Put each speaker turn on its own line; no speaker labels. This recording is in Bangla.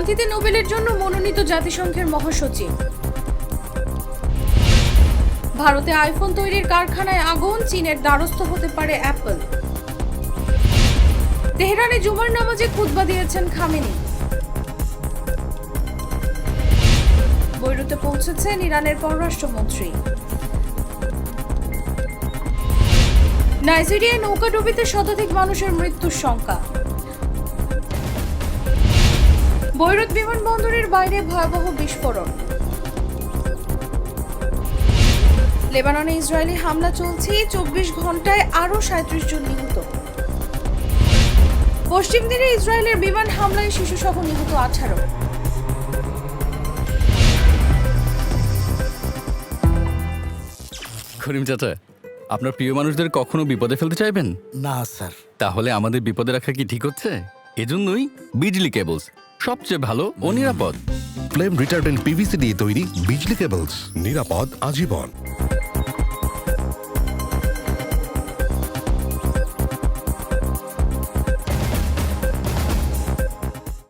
শান্তিতে নোবেলের জন্য মনোনীত জাতিসংঘের মহাসচিব। ভারতে আইফোন তৈরির কারখানায় আগুন, চীনের দ্বারস্থ হতে পারে অ্যাপল। তেহরানে জুমার নামাজে খুতবা দিয়েছেন খামেনি। বৈরুতে পৌঁছেছেন ইরানের পররাষ্ট্রমন্ত্রী। নাইজেরিয়ায় নৌকাডুবিতে শতাধিক মানুষের মৃত্যুর শঙ্কা। বৈরুত বিমানবন্দরের বাইরে ভয়াবহ বিস্ফোরণ। লেবাননে ইসরায়েলি হামলা চলছে, 24 ঘন্টায় আরও 37 জন নিহত। পশ্চিম তীরে ইসরায়েলের বিমান হামলায় শিশুসহ নিহত 18।
করিম চাচা, আপনার প্রিয় মানুষদের কখনো বিপদে ফেলতে চাইবেন
না স্যার।
তাহলে আমাদের বিপদে রাখা কি ঠিক হচ্ছে? এজন্যই বিজলি কেবলস সবচেয়ে ভালো ও নিরাপদ।
ফ্লেম রিটার্ডেন্ট পিভিসি দিয়ে তৈরি বিজলি কেবলস, নিরাপদ আজীবন।